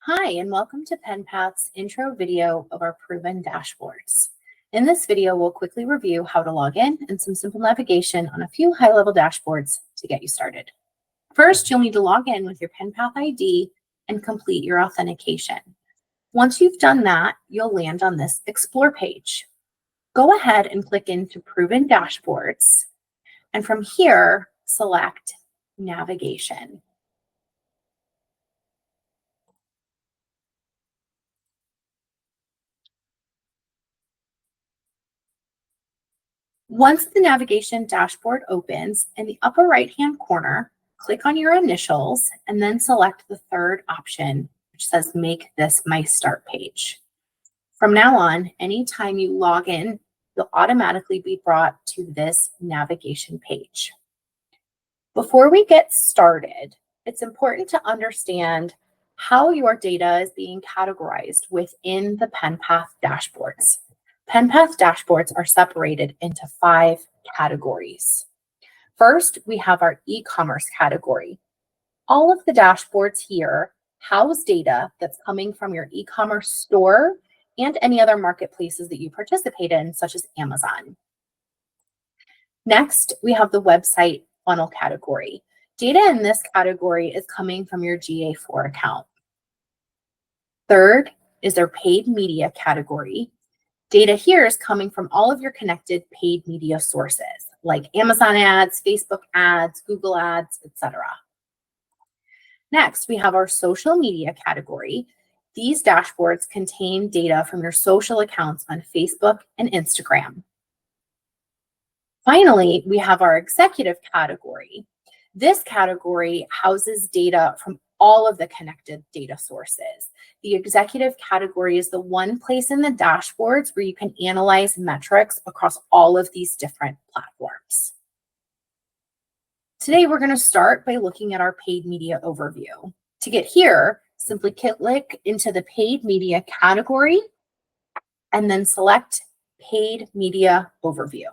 Hi, and welcome to PenPath's intro video of our proven dashboards. In this video, we'll quickly review how to log in and some simple navigation on a few high-level dashboards to get you started. First, you'll need to log in with your PenPath ID and complete your authentication. Once you've done that, you'll land on this Explore page. Go ahead and click into Proven Dashboards, and from here, select Navigation. Once the navigation dashboard opens, in the upper right-hand corner, click on your initials and then select the third option, which says Make this my start page. From now on, anytime you log in, you'll automatically be brought to this navigation page. Before we get started, it's important to understand how your data is being categorized within the PenPath dashboards. PenPath dashboards are separated into 5 categories. First, we have our e-commerce category. All of the dashboards here house data that's coming from your e-commerce store and any other marketplaces that you participate in, such as Amazon. Next, we have the website funnel category. Data in this category is coming from your GA4 account. Third is their paid media category. Data here is coming from all of your connected paid media sources, like Amazon ads, Facebook ads, Google ads, etc. Next, we have our social media category. These dashboards contain data from your social accounts on Facebook and Instagram. Finally, we have our executive category. This category houses data from all of the connected data sources. The executive category is the one place in the dashboards where you can analyze metrics across all of these different platforms. Today, we're going to start by looking at our paid media overview. To get here, simply click into the paid media category and then select Paid Media Overview.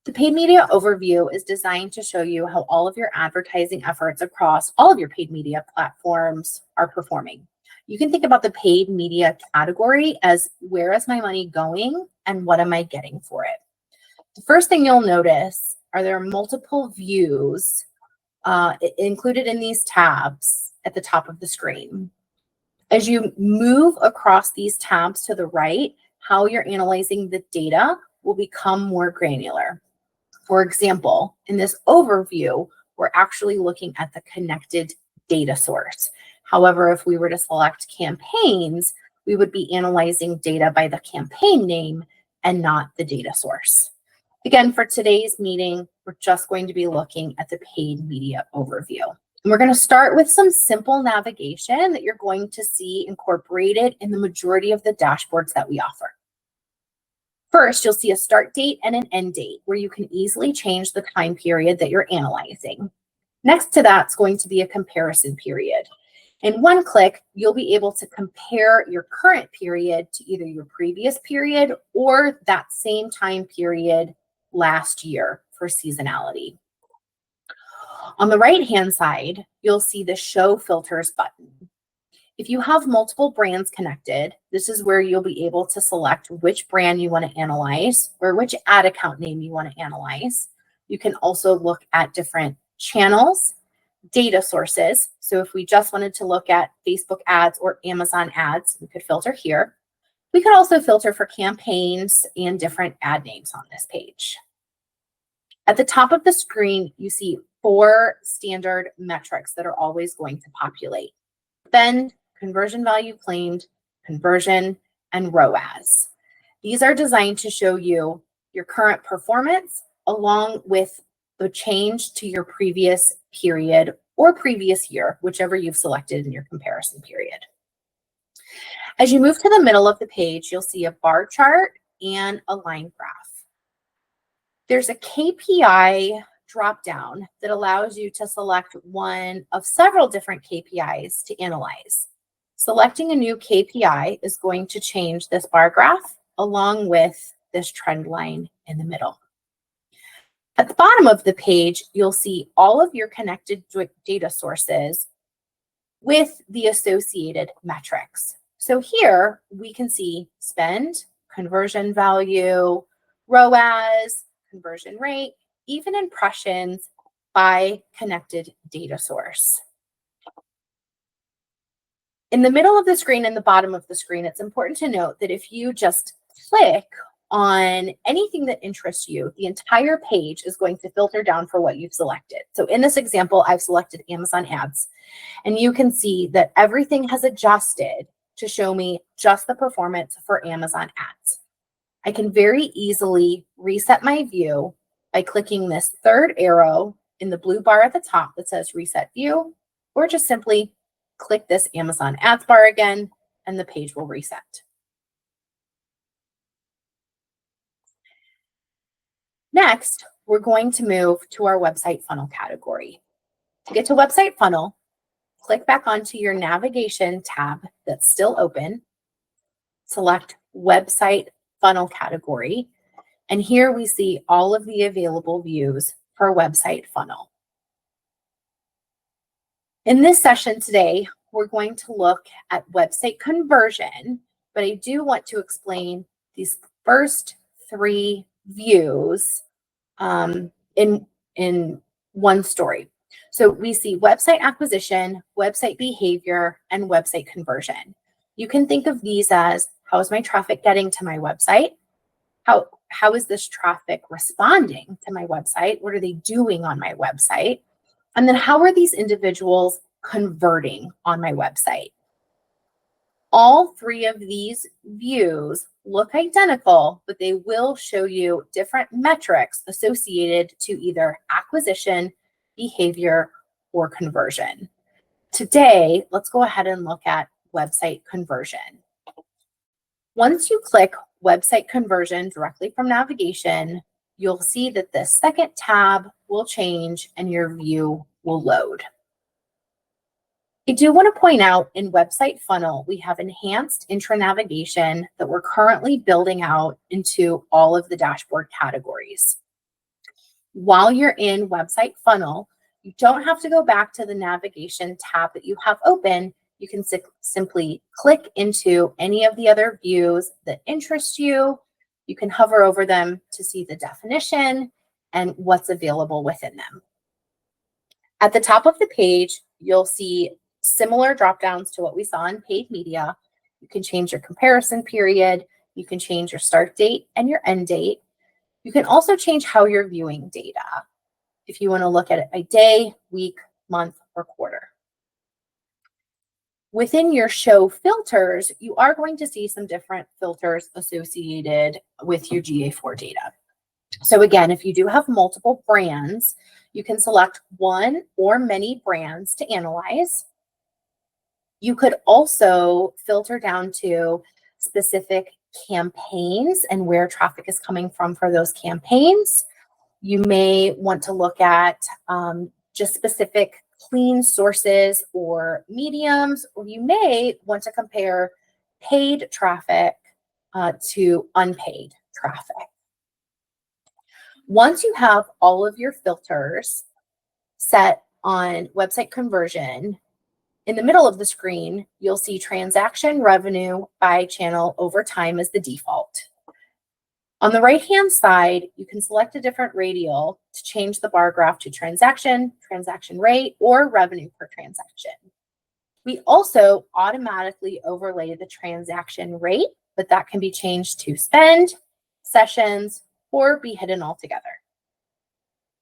The paid media overview is designed to show you how all of your advertising efforts across all of your paid media platforms are performing. You can think about the paid media category as where is my money going and what am I getting for it? The first thing you'll notice are there are multiple views included in these tabs at the top of the screen. As you move across these tabs to the right, how you're analyzing the data will become more granular. For example, in this overview, we're actually looking at the connected data source. However, if we were to select campaigns, we would be analyzing data by the campaign name and not the data source. Again, for today's meeting, we're just going to be looking at the paid media overview. And we're going to start with some simple navigation that you're going to see incorporated in the majority of the dashboards that we offer. First, you'll see a start date and an end date where you can easily change the time period that you're analyzing. Next to that is going to be a comparison period. In one click, you'll be able to compare your current period to either your previous period or that same time period last year for seasonality. On the right-hand side, you'll see the Show Filters button. If you have multiple brands connected, this is where you'll be able to select which brand you want to analyze or which ad account name you want to analyze. You can also look at different channels, data sources. So if we just wanted to look at Facebook ads or Amazon ads, we could filter here. We could also filter for campaigns and different ad names on this page. At the top of the screen, you see 4 standard metrics that are always going to populate. Spend, conversion value claimed, conversion, and ROAS. These are designed to show you your current performance along with the change to your previous period or previous year, whichever you've selected in your comparison period. As you move to the middle of the page, you'll see a bar chart and a line graph. There's a KPI dropdown that allows you to select one of several different KPIs to analyze. Selecting a new KPI is going to change this bar graph along with this trend line in the middle. At the bottom of the page, you'll see all of your connected data sources with the associated metrics. So here we can see spend, conversion value, ROAS, conversion rate, even impressions by connected data source. In the middle of the screen and the bottom of the screen, it's important to note that if you just click on anything that interests you, the entire page is going to filter down for what you've selected. So in this example, I've selected Amazon ads, and you can see that everything has adjusted to show me just the performance for Amazon ads. I can very easily reset my view by clicking this third arrow in the blue bar at the top that says Reset View, or just simply click this Amazon ads bar again, and the page will reset. Next, we're going to move to our website funnel category. To get to website funnel, click back onto your navigation tab that's still open, select website funnel category, and here we see all of the available views for website funnel. In this session today, we're going to look at website conversion, but I do want to explain these first three views in one story. So we see website acquisition, website behavior, and website conversion. You can think of these as, how is my traffic getting to my website? How is this traffic responding to my website? What are they doing on my website? And then how are these individuals converting on my website? All three of these views look identical, but they will show you different metrics associated to either acquisition, behavior, or conversion. Today, let's go ahead and look at website conversion. Once you click website conversion directly from navigation, you'll see that the second tab will change and your view will load. I do want to point out in website funnel, we have enhanced intro navigation that we're currently building out into all of the dashboard categories. While you're in website funnel, you don't have to go back to the navigation tab that you have open. You can simply click into any of the other views that interest you. You can hover over them to see the definition and what's available within them. At the top of the page, you'll see similar dropdowns to what we saw in paid media. You can change your comparison period. You can change your start date and your end date. You can also change how you're viewing data, if you want to look at it by day, week, month, or quarter. Within your show filters, you are going to see some different filters associated with your GA4 data. So again, if you do have multiple brands, you can select one or many brands to analyze. You could also filter down to specific campaigns and where traffic is coming from for those campaigns. You may want to look at just specific clean sources or mediums, or you may want to compare paid traffic to unpaid traffic. Once you have all of your filters set on website conversion, in the middle of the screen, you'll see transaction revenue by channel over time as the default. On the right-hand side, you can select a different radial to change the bar graph to transaction, transaction rate, or revenue per transaction. We also automatically overlay the transaction rate, but that can be changed to spend, sessions, or be hidden altogether.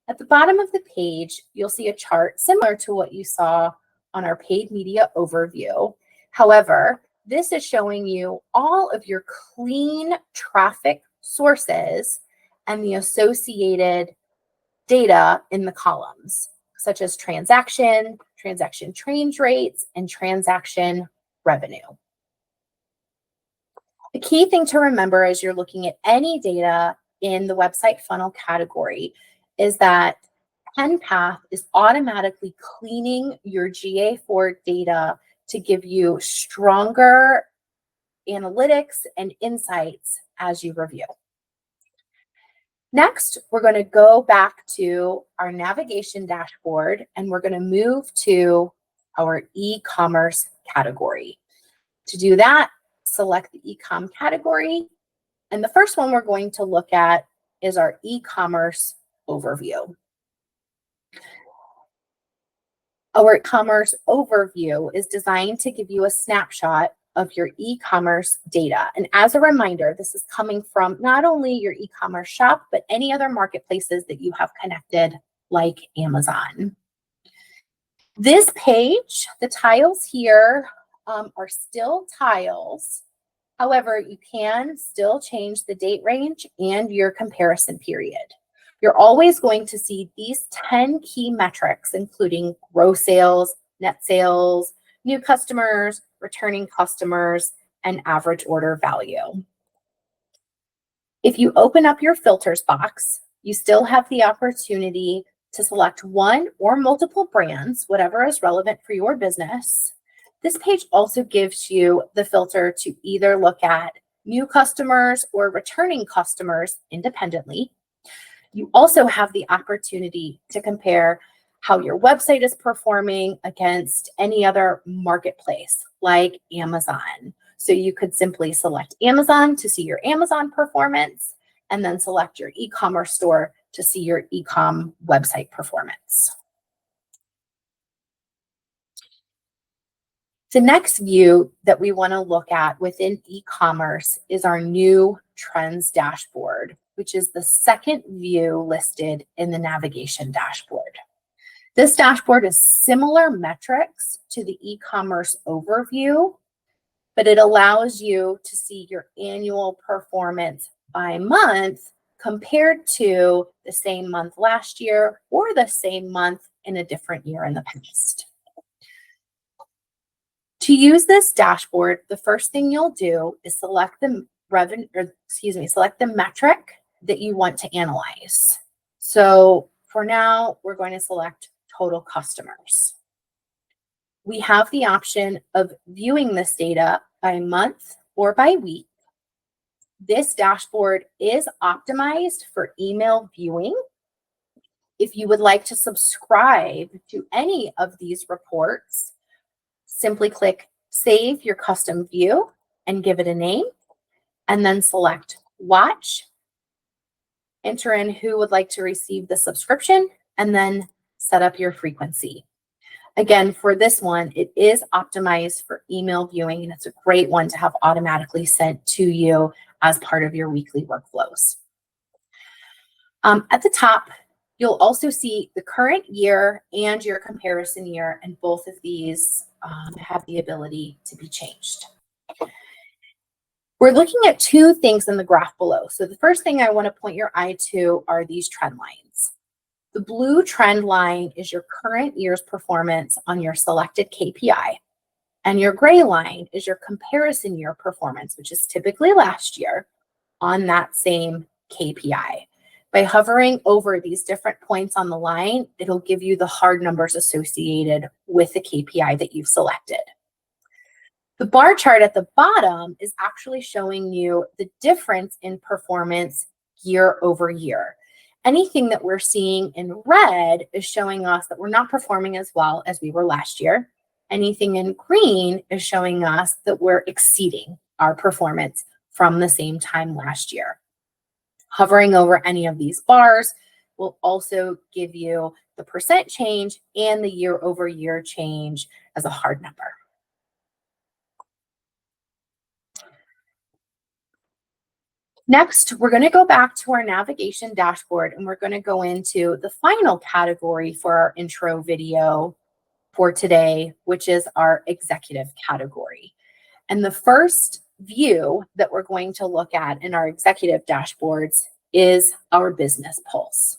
At the bottom of the page, you'll see a chart similar to what you saw on our paid media overview. However, this is showing you all of your clean traffic sources and the associated data in the columns, such as transaction, transaction change rates, and transaction revenue. The key thing to remember as you're looking at any data in the website funnel category is that PenPath is automatically cleaning your GA4 data to give you stronger analytics and insights as you review. Next, we're going to go back to our navigation dashboard and we're going to move to our e-commerce category. To do that, select the e-com category. And the first one we're going to look at is our e-commerce overview. Our e-commerce overview is designed to give you a snapshot of your e-commerce data. And as a reminder, this is coming from not only your e-commerce shop, but any other marketplaces that you have connected, like Amazon. This page, the tiles here are still tiles. However, you can still change the date range and your comparison period. You're always going to see these 10 key metrics, including gross sales, net sales, new customers, returning customers, and average order value. If you open up your filters box, you still have the opportunity to select one or multiple brands, whatever is relevant for your business. This page also gives you the filter to either look at new customers or returning customers independently. You also have the opportunity to compare how your website is performing against any other marketplace like Amazon. So you could simply select Amazon to see your Amazon performance and then select your e-commerce store to see your e-com website performance. The next view that we want to look at within e-commerce is our new trends dashboard, which is the second view listed in the navigation dashboard. This dashboard is similar metrics to the e-commerce overview, but it allows you to see your annual performance by month compared to the same month last year or the same month in a different year in the past. To use this dashboard, the first thing you'll do is select the metric that you want to analyze. So for now, we're going to select total customers. We have the option of viewing this data by month or by week. This dashboard is optimized for email viewing. If you would like to subscribe to any of these reports, simply click Save Your Custom View and give it a name, and then select Watch, enter in who would like to receive the subscription, and then set up your frequency. Again, for this one, it is optimized for email viewing, and it's a great one to have automatically sent to you as part of your weekly workflows. At the top, you'll also see the current year and your comparison year, and both of these have the ability to be changed. We're looking at two things in the graph below. So the first thing I want to point your eye to are these trend lines. The blue trend line is your current year's performance on your selected KPI, and your gray line is your comparison year performance, which is typically last year, on that same KPI. By hovering over these different points on the line, it'll give you the hard numbers associated with the KPI that you've selected. The bar chart at the bottom is actually showing you the difference in performance year over year. Anything that we're seeing in red is showing us that we're not performing as well as we were last year. Anything in green is showing us that we're exceeding our performance from the same time last year. Hovering over any of these bars will also give you the percent change and the year over year change as a hard number. Next, we're going to go back to our navigation dashboard, and we're going to go into the final category for our intro video for today, which is our executive category. And the first view that we're going to look at in our executive dashboards is our business pulse.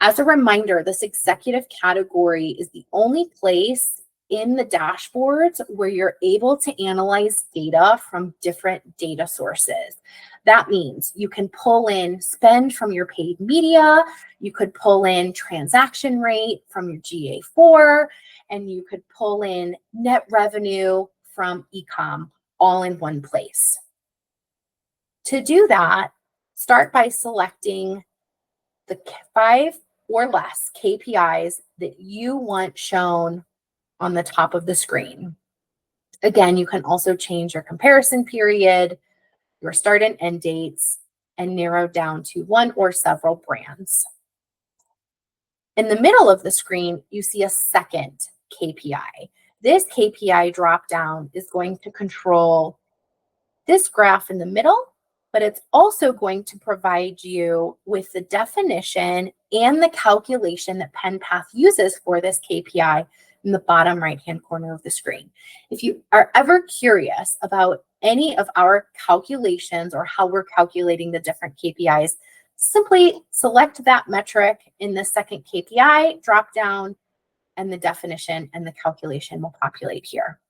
As a reminder, this executive category is the only place in the dashboards where you're able to analyze data from different data sources. That means you can pull in spend from your paid media, you could pull in transaction rate from your GA4, and you could pull in net revenue from ecom all in one place. To do that, start by selecting the 5 or less KPIs that you want shown on the top of the screen. Again, you can also change your comparison period, your start and end dates, and narrow down to one or several brands. In the middle of the screen, you see a second KPI. This KPI dropdown is going to control this graph in the middle, but it's also going to provide you with the definition and the calculation that PenPath uses for this KPI in the bottom right-hand corner of the screen. If you are ever curious about any of our calculations or how we're calculating the different KPIs, simply select that metric in the second KPI, drop down, and the definition and the calculation will populate here.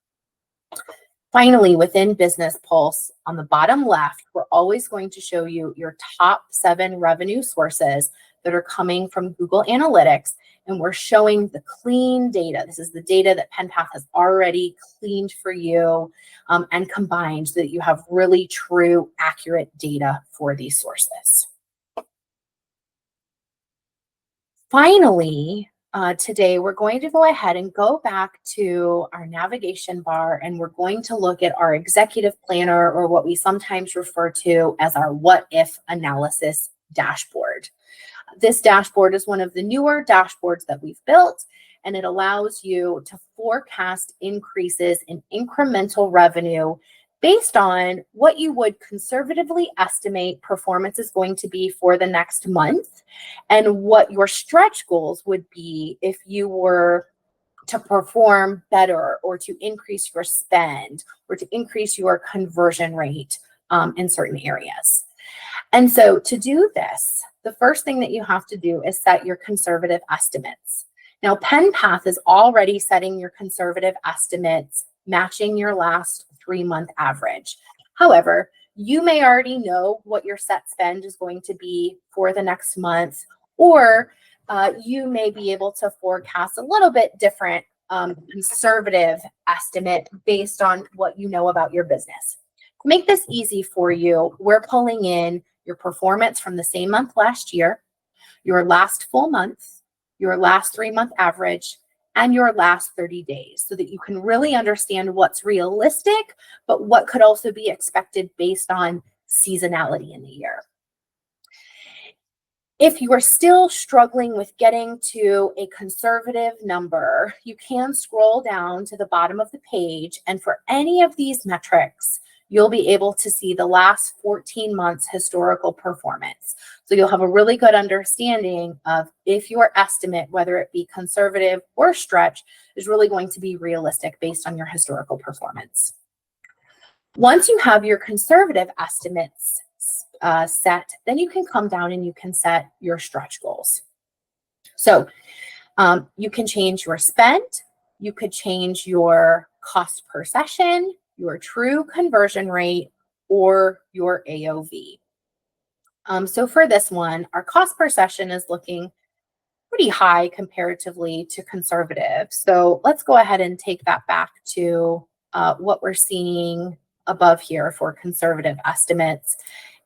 Finally, within Business Pulse, on the bottom left, we're always going to show you your top 7 revenue sources that are coming from Google Analytics, and we're showing the clean data. This is the data that PenPath has already cleaned for you and combined so that you have really true, accurate data for these sources. Finally, today, we're going to go ahead and go back to our navigation bar, and we're going to look at our executive planner, or what we sometimes refer to as our what if analysis dashboard. This dashboard is one of the newer dashboards that we've built, and it allows you to forecast increases in incremental revenue based on what you would conservatively estimate performance is going to be for the next month, and what your stretch goals would be if you were to perform better, or to increase your spend, or to increase your conversion rate in certain areas. And so to do this, the first thing that you have to do is set your conservative estimates. Now, PenPath is already setting your conservative estimates, matching your last 3-month average. However, you may already know what your set spend is going to be for the next month, or you may be able to forecast a little bit different conservative estimate based on what you know about your business. To make this easy for you, we're pulling in your performance from the same month last year, your last full month, your last 3-month average, and your last 30 days, so that you can really understand what's realistic, but what could also be expected based on seasonality in the year. If you are still struggling with getting to a conservative number, you can scroll down to the bottom of the page, and for any of these metrics, you'll be able to see the last 14 months historical performance. So you'll have a really good understanding of if your estimate, whether it be conservative or stretch, is really going to be realistic based on your historical performance. Once you have your conservative estimates set, then you can come down and you can set your stretch goals. So you can change your spend, you could change your cost per session, your true conversion rate, or your AOV. So for this one, our cost per session is looking pretty high comparatively to conservative. So let's go ahead and take that back to what we're seeing above here for conservative estimates.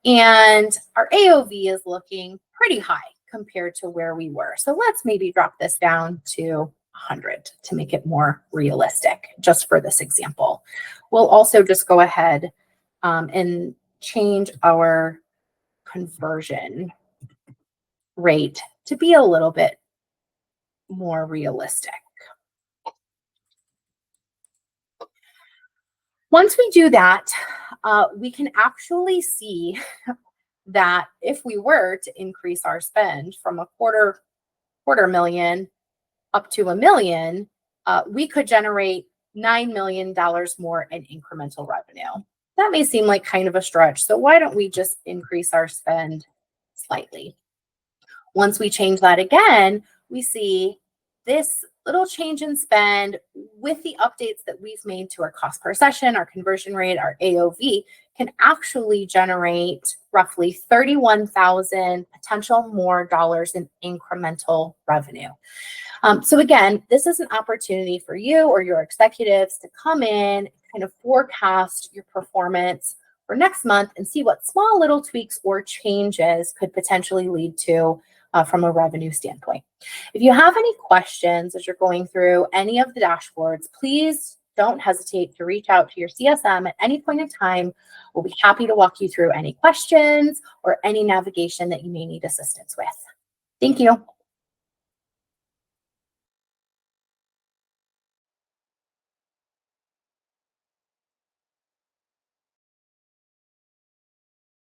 And our AOV is looking pretty high compared to where we were. So let's maybe drop this down to 100 to make it more realistic, just for this example. We'll also just go ahead and change our conversion rate to be a little bit more realistic. Once we do that, we can actually see that if we were to increase our spend from a quarter million up to $1 million, we could generate $9 million more in incremental revenue. That may seem like kind of a stretch, so why don't we just increase our spend slightly? Once we change that again, we see this little change in spend with the updates that we've made to our cost per session, our conversion rate, our AOV can actually generate roughly 31,000 potential more dollars in incremental revenue. So again, this is an opportunity for you or your executives to come in, kind of forecast your performance for next month and see what small little tweaks or changes could potentially lead to from a revenue standpoint. If you have any questions as you're going through any of the dashboards, please don't hesitate to reach out to your CSM at any point in time. We'll be happy to walk you through any questions or any navigation that you may need assistance with. Thank you.